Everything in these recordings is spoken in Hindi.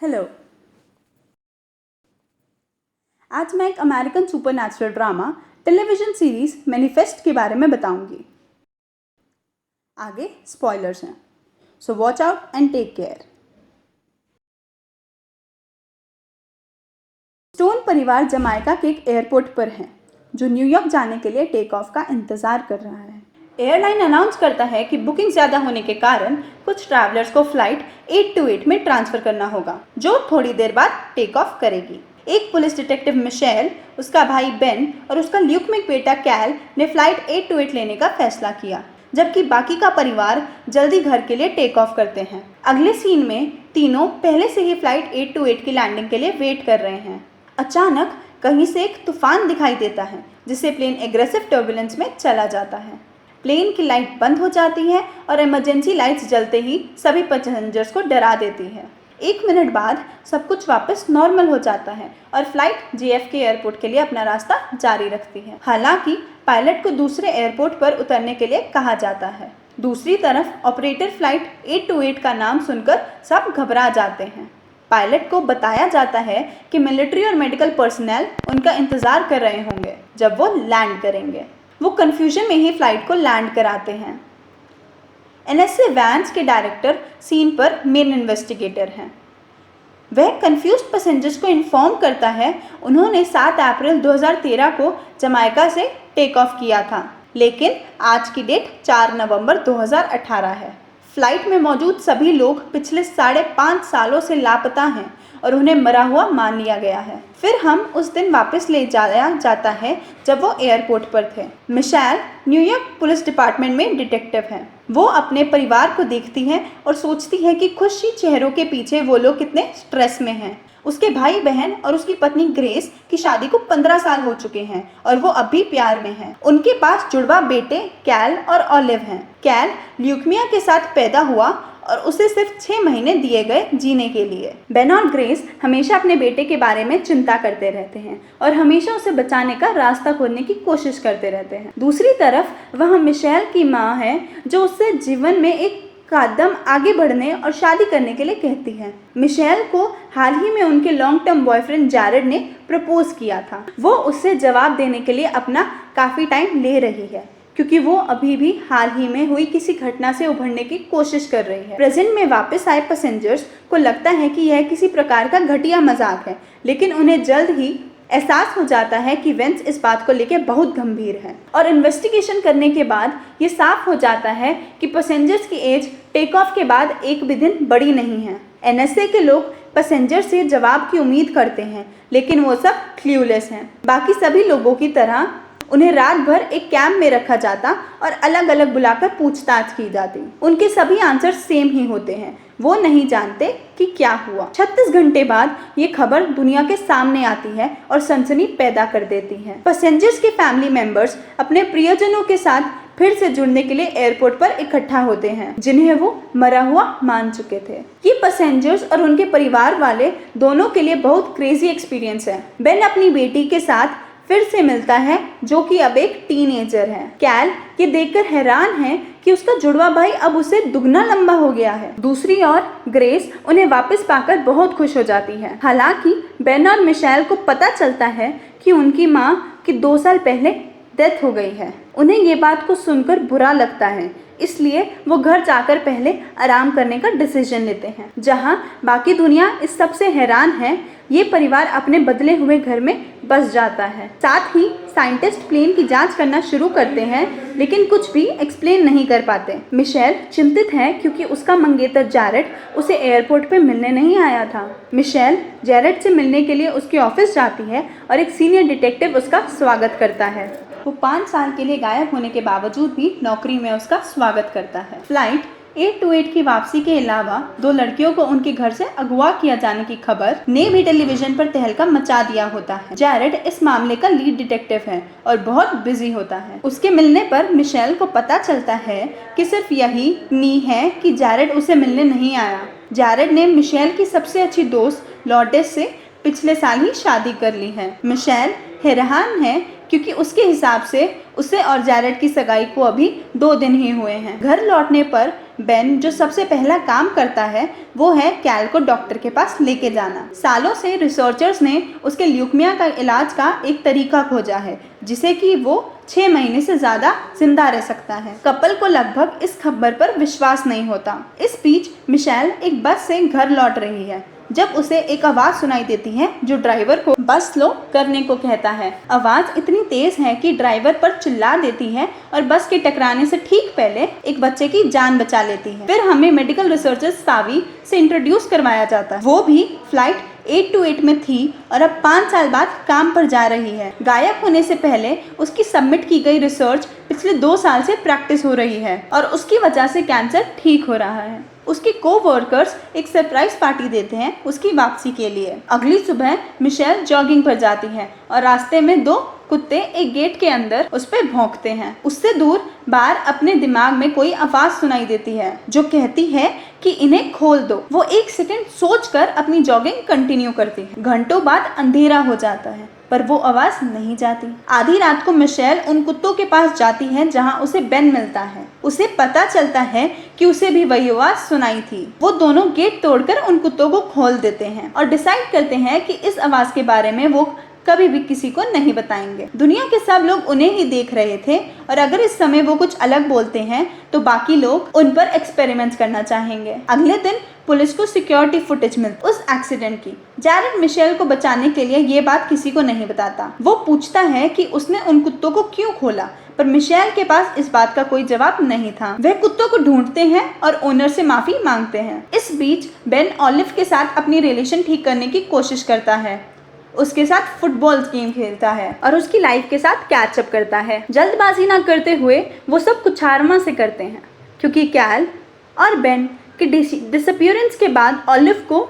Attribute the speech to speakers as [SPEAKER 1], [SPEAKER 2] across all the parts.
[SPEAKER 1] हेलो। आज मैं एक American supernatural drama television series Manifest के बारे में बताऊंगी। आगे स्पॉयलर्स हैं, so watch out and take care. Stone परिवार जमाइका के एक एयरपोर्ट पर है जो न्यूयॉर्क जाने के लिए टेक ऑफ का इंतजार कर रहा है। एयरलाइन अनाउंस करता है कि बुकिंग ज़्यादा होने के कारण कुछ ट्रैवलर्स को फ्लाइट 828 में ट्रांसफ़र करना होगा, जो थोड़ी देर बाद टेक ऑफ करेगी। एक पुलिस डिटेक्टिव मिशेल, उसका भाई बेन और उसका ल्यूकमिक बेटा कैल ने फ्लाइट 828 लेने का फैसला किया, जबकि बाकी का परिवार जल्दी घर के लिए टेक ऑफ करते हैं। अगले सीन में तीनों पहले से ही फ्लाइट 828 की लैंडिंग के लिए वेट कर रहे हैं। अचानक कहीं से एक तूफान दिखाई देता है, जिससे प्लेन एग्रेसिव टर्बुलेंस में चला जाता है। प्लेन की लाइट बंद हो जाती है और इमरजेंसी लाइट्स जलते ही सभी पैसेंजर्स को डरा देती है। 1 मिनट बाद सब कुछ वापस नॉर्मल हो जाता है और फ्लाइट JFK एयरपोर्ट के लिए अपना रास्ता जारी रखती है। हालांकि पायलट को दूसरे एयरपोर्ट पर उतरने के लिए कहा जाता है। दूसरी तरफ ऑपरेटर फ्लाइट 828 का नाम सुनकर सब घबरा जाते हैं। पायलट को बताया जाता है कि मिलिट्री और मेडिकल पर्सनल उनका इंतज़ार कर रहे होंगे जब वो लैंड करेंगे। वो कन्फ्यूजन में ही फ्लाइट को लैंड कराते हैं। NSA वैंस के डायरेक्टर सीन पर मेन इन्वेस्टिगेटर हैं। वह कंफ्यूज्ड पैसेंजर्स को इन्फॉर्म करता है उन्होंने 7 अप्रैल 2013 को जमाइका से टेक ऑफ किया था, लेकिन आज की डेट 4 नवंबर 2018 है। फ्लाइट में मौजूद सभी लोग पिछले 5.5 सालों से लापता हैं और उन्हें मरा हुआ मान लिया गया है। फिर हम उस दिन वापस ले जाया जाता है जब वो एयरपोर्ट पर थे। मिशेल न्यूयॉर्क पुलिस डिपार्टमेंट में डिटेक्टिव हैं। वो अपने परिवार को देखती है और सोचती है कि खुशी चेहरों के पीछे वो लोग कितने स्ट्रेस में हैं। उसके भाई बहन और उसकी पत्नी ग्रेस की शादी को 15 साल हो चुके हैं और वो अभी प्यार में हैं। उनके पास जुड़वा बेटे कैल और ऑलिव हैं। कैल ल्यूकेमिया के साथ पैदा हुआ और उसे सिर्फ 6 महीने दिए गए जीने के लिए। बेन और ग्रेस हमेशा अपने बेटे के बारे में चिंता करते रहते हैं और हमेशा उसे बचाने का रास्ता खोजने की कोशिश करते रहते हैं। दूसरी तरफ वह मिशेल की माँ है जो उससे जीवन में एक कदम आगे बढ़ने और शादी करने के लिए कहती है। मिशेल को हाल ही में उनके लॉन्ग टर्म बॉयफ्रेंड जैरेड ने प्रपोज किया था। वो उससे जवाब देने के लिए अपना काफ़ी टाइम ले रही है, क्योंकि वो अभी भी हाल ही में हुई किसी घटना से उभरने की कोशिश कर रही है। प्रेजेंट में वापस आए पैसेंजर्स को लगता है कि यह किसी प्रकार का घटिया मजाक है, लेकिन उन्हें जल्द ही एहसास हो जाता है कि वेंस इस बात को लेकर बहुत गंभीर है और इन्वेस्टिगेशन करने के बाद ये साफ हो जाता है कि पैसेंजर्स की एज टेक ऑफ के बाद एक भी दिन बड़ी नहीं है। NSA के लोग पैसेंजर से जवाब की उम्मीद करते हैं, लेकिन वो सब क्लूलेस हैं। बाकी सभी लोगों की तरह उन्हें रात भर एक कैंप में रखा जाता और अलग अलग बुलाकर पूछताछ की जाती। उनके सभी आंसर सेम ही होते हैं, वो नहीं जानते कि क्या हुआ। 36 घंटे बाद ये खबर दुनिया के सामने आती है और सनसनी पैदा कर देती है। पैसेंजर्स के फैमिली मेंबर्स अपने प्रियजनों के साथ फिर से जुड़ने के लिए एयरपोर्ट पर इकट्ठा होते हैं, जिन्हें वो मरा हुआ मान चुके थे। ये पैसेंजर्स और उनके परिवार वाले दोनों के लिए बहुत क्रेजी एक्सपीरियंस है। बेन अपनी बेटी के साथ फिर से मिलता है, जो कि अब एक टीनेजर है। कैल ये देखकर हैरान है कि उसका जुड़वा भाई अब उससे दुगना लंबा हो गया है। दूसरी ओर ग्रेस उन्हें वापस पाकर बहुत खुश हो जाती है। हालांकि बेन और मिशेल को पता चलता है कि उनकी माँ की 2 साल पहले डेथ हो गई है। उन्हें ये बात को सुनकर बुरा लगता है, इसलिए वो घर जाकर पहले आराम करने का डिसीजन लेते हैं। जहां बाकी दुनिया इस सब से हैरान है, ये परिवार अपने बदले हुए घर में बस जाता है। साथ ही साइंटिस्ट प्लेन की जांच करना शुरू करते हैं, लेकिन कुछ भी एक्सप्लेन नहीं कर पाते। मिशेल चिंतित है क्योंकि उसका मंगेतर जैरेड उसे एयरपोर्ट पे मिलने नहीं आया था। मिशेल जैरेड से मिलने के लिए उसके ऑफिस जाती है और एक सीनियर डिटेक्टिव उसका स्वागत करता है। वो 5 साल के लिए गायब होने के बावजूद भी नौकरी में उसका स्वागत करता है। फ्लाइट 828 की वापसी के अलावा 2 लड़कियों को उनके घर से अगवा किया जाने की खबर ने भी टेलीविजन पर तहलका मचा दिया होता है। जैरेड इस मामले का लीड डिटेक्टिव है और बहुत बिजी होता है। उसके मिलने पर मिशेल को पता चलता है कि सिर्फ यही नी है कि जैरेड उसे मिलने नहीं आया। जैरेड ने मिशेल की सबसे अच्छी दोस्त लॉर्डेस से पिछले साल ही शादी कर ली है। मिशेल हैरान है क्योंकि उसके हिसाब से उसे और जैरेड की सगाई को अभी 2 दिन ही हुए हैं। घर लौटने पर बेन जो सबसे पहला काम करता है वो है कैल को डॉक्टर के पास लेके जाना। सालों से रिसर्चर्स ने उसके ल्यूकेमिया का इलाज का एक तरीका खोजा है जिसे कि वो 6 महीने से ज्यादा जिंदा रह सकता है। कपल को लगभग इस खबर पर विश्वास नहीं होता। इस बीच मिशेल एक बस से घर लौट रही है जब उसे एक आवाज सुनाई देती है जो ड्राइवर को बस स्लो करने को कहता है। आवाज इतनी तेज है कि ड्राइवर पर चिल्ला देती है और बस के टकराने से ठीक पहले एक बच्चे की जान बचा लेती है। फिर हमें मेडिकल रिसर्चर सावी से इंट्रोड्यूस करवाया जाता है। वो भी फ्लाइट 828 में थी और अब 5 साल बाद काम पर जा रही है। गायब होने से पहले उसकी सबमिट की गई रिसर्च पिछले 2 साल से प्रैक्टिस हो रही है और उसकी वजह से कैंसर ठीक हो रहा है। उसके को-वर्कर्स एक सरप्राइज पार्टी देते हैं उसकी वापसी के लिए। अगली सुबह मिशेल जॉगिंग पर जाती है और रास्ते में 2 कुत्ते एक गेट के अंदर उस पर भौंकते हैं। उससे दूर बाहर अपने दिमाग में कोई आवाज सुनाई देती है जो कहती है कि इन्हें खोल दो। वो 1 सेकंड सोचकर अपनी जॉगिंग कंटिन्यू करती है। घंटों बाद अंधेरा हो जाता है पर वो आवाज नहीं जाती। आधी रात को मिशेल उन कुत्तों के पास जाती है जहां उसे बेन मिलता है। उसे पता चलता है कि उसे भी वही आवाज सुनाई थी। वो दोनों गेट तोड़कर उन कुत्तों को खोल देते हैं और डिसाइड करते हैं कि इस आवाज के बारे में वो कभी भी किसी को नहीं बताएंगे। दुनिया के सब लोग उन्हें ही देख रहे थे और अगर इस समय वो कुछ अलग बोलते हैं तो बाकी लोग उन पर एक्सपेरिमेंट्स करना चाहेंगे। अगले दिन पुलिस को सिक्योरिटी फुटेज मिलती उस एक्सीडेंट की। जैरेड मिशेल को बचाने के लिए ये बात किसी को नहीं बताता। वो पूछता है कि उसने उन कुत्तों को क्यों खोला पर मिशेल के पास इस बात का कोई जवाब नहीं था। वह कुत्तों को ढूंढते हैं और ओनर से माफी मांगते हैं। इस बीच बेन ऑलिव के साथ अपनी रिलेशन ठीक करने की कोशिश करता है। उसके साथ फुटबॉल गेम खेलता है और उसकी लाइफ के साथ कैचअप करता है। जल्दबाजी ना करते हुए वो सब कुछ आराम से करते हैं क्योंकि कैल और बेन के डिसअपीयरेंस के बाद ऑलिव को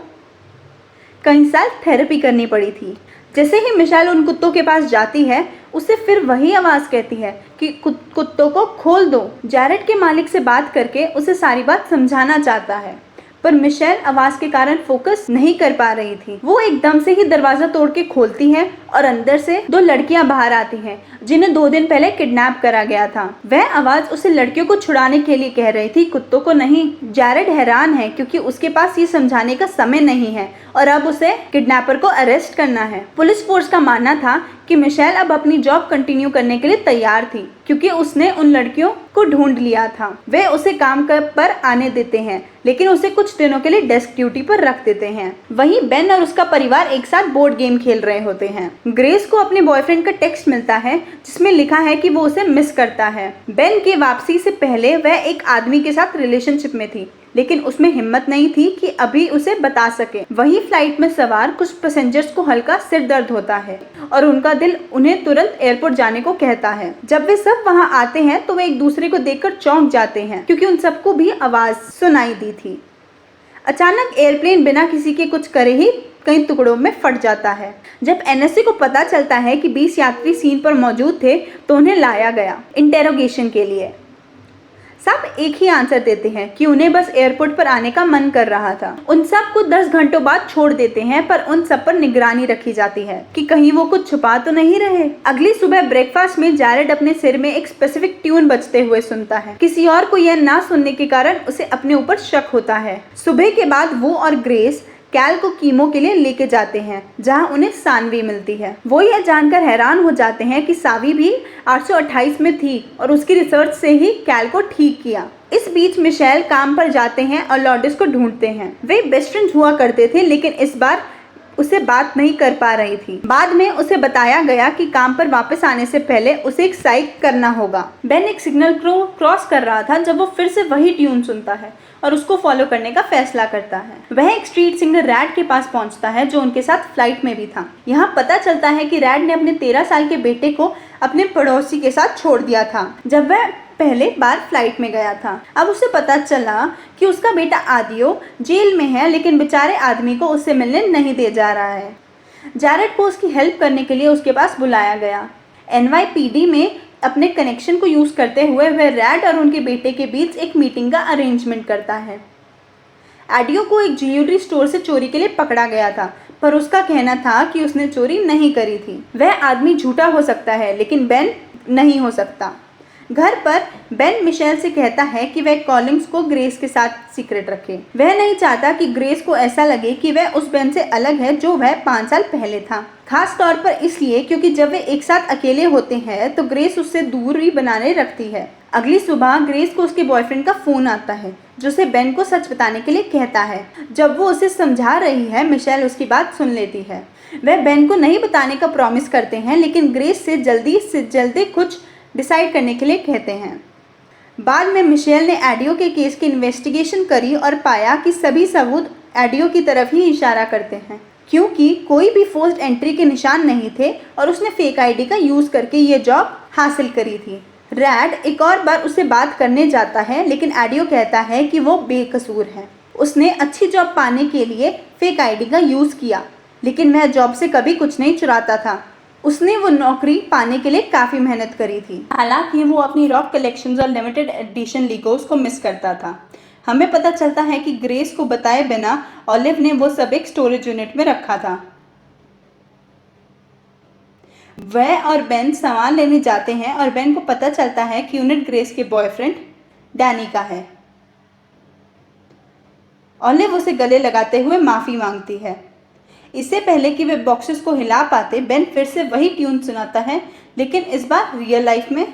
[SPEAKER 1] कई साल थेरेपी करनी पड़ी थी। जैसे ही मिशेल उन कुत्तों के पास जाती है उसे फिर वही आवाज़ कहती है कि कुत्तों को खोल दो। जैरेड के मालिक से बात करके उसे सारी बात समझाना चाहता है पर मिशेल आवाज के कारण फोकस नहीं कर पा रही थी। वो एकदम से ही दरवाजा तोड़ के खोलती है और अंदर से 2 लड़कियां बाहर आती हैं जिन्हें 2 दिन पहले किडनैप करा गया था। वह आवाज उसे लड़कियों को छुड़ाने के लिए कह रही थी, कुत्तों को नहीं। जैरेड हैरान है क्योंकि उसके पास ये समझाने का समय नहीं है और अब उसे किडनैपर को अरेस्ट करना है। पुलिस फोर्स का मानना था कि मिशेल अब अपनी जॉब कंटिन्यू करने के लिए तैयार थी क्योंकि उसने उन लड़कियों को ढूंढ लिया था। वे उसे काम पर आने देते हैं लेकिन उसे कुछ दिनों के लिए डेस्क ड्यूटी पर रख देते हैं। वहीं बेन और उसका परिवार एक साथ बोर्ड गेम खेल रहे होते हैं। ग्रेस को अपने बॉयफ्रेंड का टेक्स्ट मिलता है जिसमें लिखा है कि वो उसे मिस करता है। बेन की वापसी से पहले वह एक आदमी के साथ रिलेशनशिप में थी लेकिन उसमें हिम्मत नहीं थी कि अभी उसे बता सके। वही फ्लाइट में सवार कुछ पैसेंजर्स को हल्का सिर दर्द होता है और उनका दिल उन्हें तुरंत एयरपोर्ट जाने को कहता है। जब वे सब वहां आते हैं तो वे एक दूसरे को देखकर चौंक जाते हैं क्योंकि उन सबको भी आवाज सुनाई दी थी। अचानक एयरप्लेन बिना किसी के कुछ करे ही कई टुकड़ों में फट जाता है। जब एनएसए को पता चलता है कि 20 यात्री सीन पर मौजूद थे तो उन्हें लाया गया इंटेरोगेशन के लिए। सब एक ही आंसर देते हैं कि उन्हें बस एयरपोर्ट पर आने का मन कर रहा था। उन सब को 10 घंटों बाद छोड़ देते हैं पर उन सब पर निगरानी रखी जाती है कि कहीं वो कुछ छुपा तो नहीं रहे। अगली सुबह ब्रेकफास्ट में जैरेड अपने सिर में एक स्पेसिफिक ट्यून बजते हुए सुनता है। किसी और को यह ना सुनने के कारण उसे अपने ऊपर शक होता है। सुबह के बाद वो और ग्रेस कैल को कीमो के लिए लेके जाते हैं जहां उन्हें सानवी मिलती है। वो यह जानकर हैरान हो जाते हैं कि सावी भी 828 में थी और उसकी रिसर्च से ही कैल को ठीक किया। इस बीच मिशेल काम पर जाते हैं और लॉर्डिस को ढूंढते हैं। वे बेस्ट फ्रेंड्स हुआ करते थे लेकिन इस बार उसे बात नहीं कर पा रही थी। बाद में उसे बताया गया कि काम पर वापस आने से पहले उसे एक साइक करना होगा। बेन एक सिग्नल को क्रॉस कर रहा था जब वो फिर से वही ट्यून सुनता है और उसको फॉलो करने का फैसला करता है। वह एक स्ट्रीट सिंगर रैड के पास पहुंचता है जो उनके साथ फ्लाइट में भी था। यहाँ पता चलता है कि रैड ने अपने 13 साल के बेटे को अपने पड़ोसी के साथ छोड़ दिया था जब वह पहले बार फ्लाइट में गया था। अब उसे पता चला कि उसका बेटा आदियो जेल में है लेकिन बेचारे आदमी को उससे मिलने नहीं दे जा रहा है। जैरेड को उसकी हेल्प करने के लिए उसके पास बुलाया गया। NYPD में अपने कनेक्शन को यूज करते हुए वह रैड और उनके बेटे के बीच एक मीटिंग का अरेंजमेंट करता है। आडियो को एक ज्वेलरी स्टोर से चोरी के लिए पकड़ा गया था पर उसका कहना था कि उसने चोरी नहीं करी थी। वह आदमी झूठा हो सकता है लेकिन बेन नहीं हो सकता। घर पर बेन मिशेल से कहता है कि वह कॉलिंस को ग्रेस के साथ सीक्रेट रखे। वह नहीं चाहता कि ग्रेस को ऐसा लगे कि वह उस बेन से अलग है जो वह 5 साल पहले था, खास तौर पर इसलिए क्योंकि जब वे एक साथ अकेले होते हैं तो ग्रेस उससे दूरी बनाने रखती है। अगली सुबह ग्रेस को उसके बॉयफ्रेंड का फोन आता है जो उसे बेन को सच बताने के लिए कहता है। जब वो उसे समझा रही है, मिशेल उसकी बात सुन लेती है। वह बेन को नहीं बताने का प्रॉमिस करते हैं लेकिन ग्रेस से जल्दी कुछ डिसाइड करने के लिए कहते हैं। बाद में मिशेल ने एडियो के केस की इन्वेस्टिगेशन करी और पाया कि सभी सबूत एडियो की तरफ ही इशारा करते हैं, क्योंकि कोई भी फोर्स्ड एंट्री के निशान नहीं थे और उसने फेक आईडी का यूज़ करके ये जॉब हासिल करी थी। रैड एक और बार उससे बात करने जाता है लेकिन एडियो कहता है कि वो बेकसूर है। उसने अच्छी जॉब पाने के लिए फेक आईडी का यूज़ किया लेकिन वह जॉब से कभी कुछ नहीं चुराता था। उसने वो नौकरी पाने के लिए काफ़ी मेहनत करी थी। हालांकि वो अपनी रॉक कलेक्शंस और लिमिटेड एडिशन लीगोस को मिस करता था। हमें पता चलता है कि ग्रेस को बताए बिना ऑलिव ने वो सब एक स्टोरेज यूनिट में रखा था। वह और बेन सामान लेने जाते हैं और बेन को पता चलता है कि यूनिट ग्रेस के बॉयफ्रेंड डैनी का है। ऑलिव उसे गले लगाते हुए माफ़ी मांगती है। इससे पहले कि वे बॉक्सेस को हिला पाते, बेन फिर से वही ट्यून सुनाता है लेकिन इस बार रियल लाइफ में।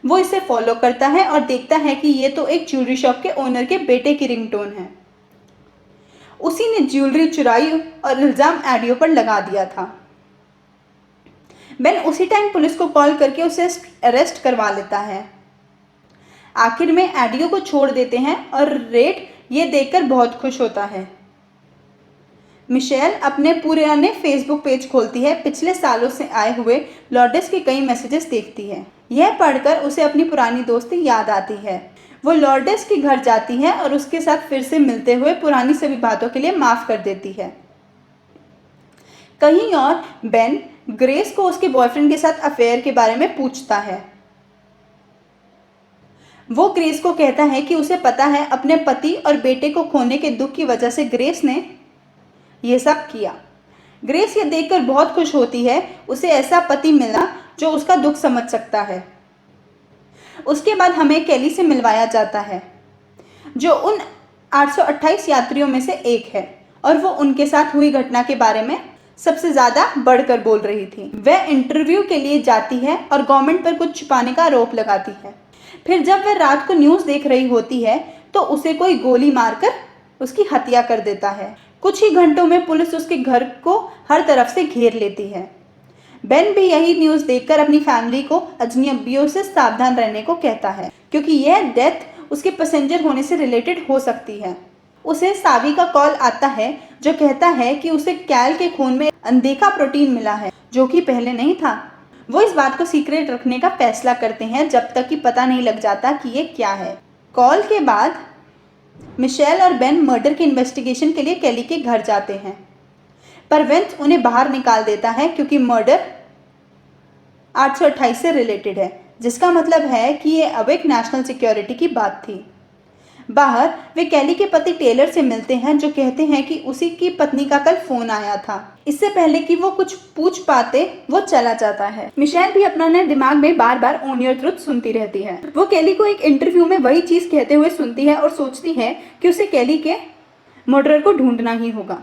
[SPEAKER 1] वो इसे फॉलो करता है और देखता है कि ये तो एक ज्वेलरी शॉप के ओनर के बेटे की रिंगटोन है। उसी ने ज्वेलरी चुराई और इल्ज़ाम एडियो पर लगा दिया था। बेन उसी टाइम पुलिस को कॉल करके उसे अरेस्ट करवा लेता है। आखिर में एडियो को छोड़ देते हैं और रेड ये देखकर बहुत खुश होता है। मिशेल अपने पुराने फेसबुक पेज खोलती है। पिछले सालों से आए हुए लॉर्डेस के कई मैसेजेस देखती है। यह पढ़कर उसे अपनी पुरानी दोस्ती याद आती है। वो लॉर्डेस के घर जाती है और उसके साथ फिर से मिलते हुए पुरानी सभी बातों के लिए माफ़ कर देती है। कहीं और बेन ग्रेस को उसके बॉयफ्रेंड के साथ अफेयर के बारे में पूछता है। वो ग्रेस को कहता है कि उसे पता है अपने पति और बेटे को खोने के दुख की वजह से ग्रेस ने ये सब किया। ग्रेस ये देखकर बहुत खुश होती है। उसे ऐसा पति मिला जो उसका दुख समझ सकता है। उसके बाद हमें केली से मिलवाया जाता है जो उन 828 यात्रियों में से एक है और वो उनके साथ हुई घटना के बारे में सबसे ज़्यादा बढ़कर बोल रही थी। वह इंटरव्यू के लिए जाती है और गवर्नमेंट पर कुछ छुपाने का आरोप लगाती है। फिर जब वह रात को न्यूज़ देख रही होती है तो उसे कोई गोली मारकर उसकी हत्या कर देता है। कुछ ही घंटों में पुलिस उसके घर को हर तरफ से घेर लेती है। बेन भी यही न्यूज़ देखकर अपनी फैमिली को अजनबियों से सावधान रहने को कहता है क्योंकि यह डेथ उसके पैसेंजर होने से रिलेटेड हो सकती है। उसे सावी का कॉल आता है जो कहता है कि उसे कैल के खून में अनदेखा प्रोटीन मिला है जो कि पहले नहीं था। वो इस बात को सीक्रेट रखने का फैसला करते हैं जब तक कि पता नहीं लग जाता कि ये क्या है। कॉल के बाद मिशेल और बेन मर्डर की इन्वेस्टिगेशन के लिए केली के घर जाते हैं, पर वेंस उन्हें बाहर निकाल देता है क्योंकि मर्डर 828 से रिलेटेड है, जिसका मतलब है कि ये अब एक नेशनल सिक्योरिटी की बात थी। बाहर वे केली के पति टेलर से मिलते हैं जो कहते हैं कि उसी की पत्नी का कल फोन आया था। इससे पहले कि वो कुछ पूछ पाते वो चला जाता है। मिशेल भी अपना दिमाग में बार बार ओन योर ट्रुथ सुनती रहती है। वो केली को एक इंटरव्यू में वही चीज़ कहते हुए सुनती है और सोचती है कि उसे केली के मर्डरर को ढूंढना ही होगा।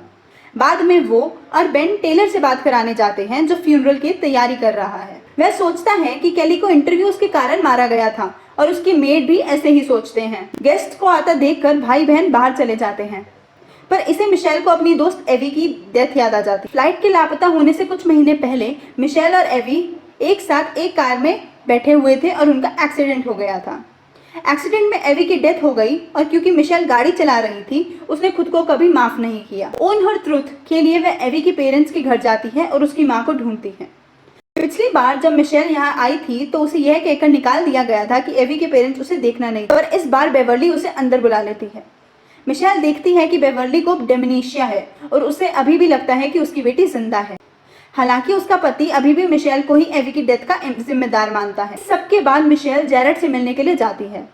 [SPEAKER 1] बाद में वो और बेन टेलर से बात कराने जाते हैं जो फ्यूनरल की तैयारी कर रहा है। वह सोचता है कि केली को इंटरव्यू उसके कारण मारा गया था और उसकी मेड भी ऐसे ही सोचते हैं। गेस्ट को आता देखकर भाई बहन बाहर चले जाते हैं, पर इसे मिशेल को अपनी दोस्त एवी की डेथ याद आ जाती। फ्लाइट के लापता होने से कुछ महीने पहले मिशेल और एवी एक साथ एक कार में बैठे हुए थे और उनका एक्सीडेंट हो गया था। एक्सीडेंट में एवी की डेथ हो गई और क्योंकि मिशेल गाड़ी चला रही थी उसने खुद को कभी माफ नहीं किया। ओन हर ट्रुथ के लिए वह एवी के पेरेंट्स के घर जाती है और उसकी माँ को ढूंढती है। पिछली बार जब मिशेल यहाँ आई थी तो उसे यह कहकर निकाल दिया गया था कि एवी के पेरेंट्स उसे देखना नहीं, और इस बार बेवर्ली उसे अंदर बुला लेती है। मिशेल देखती है कि बेवर्ली को डेमेंशिया है और उसे अभी भी लगता है कि उसकी बेटी जिंदा है। हालांकि उसका पति अभी भी मिशेल को ही एवी की डेथ का जिम्मेदार मानता है। सबके बाद मिशेल जेरेड से मिलने के लिए जाती है।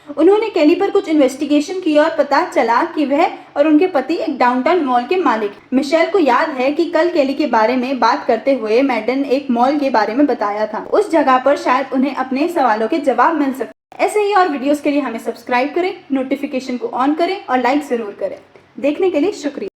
[SPEAKER 1] उन्होंने केली पर कुछ इन्वेस्टिगेशन की और पता चला कि वह और उनके पति एक डाउनटाउन मॉल के मालिक। मिशेल को याद है कि कल केली के बारे में बात करते हुए मैडन ने एक मॉल के बारे में बताया था। उस जगह पर शायद उन्हें अपने सवालों के जवाब मिल सकते। ऐसे ही और वीडियोस के लिए हमें सब्सक्राइब करें, नोटिफिकेशन को ऑन करें और लाइक जरूर करें। देखने के लिए शुक्रिया।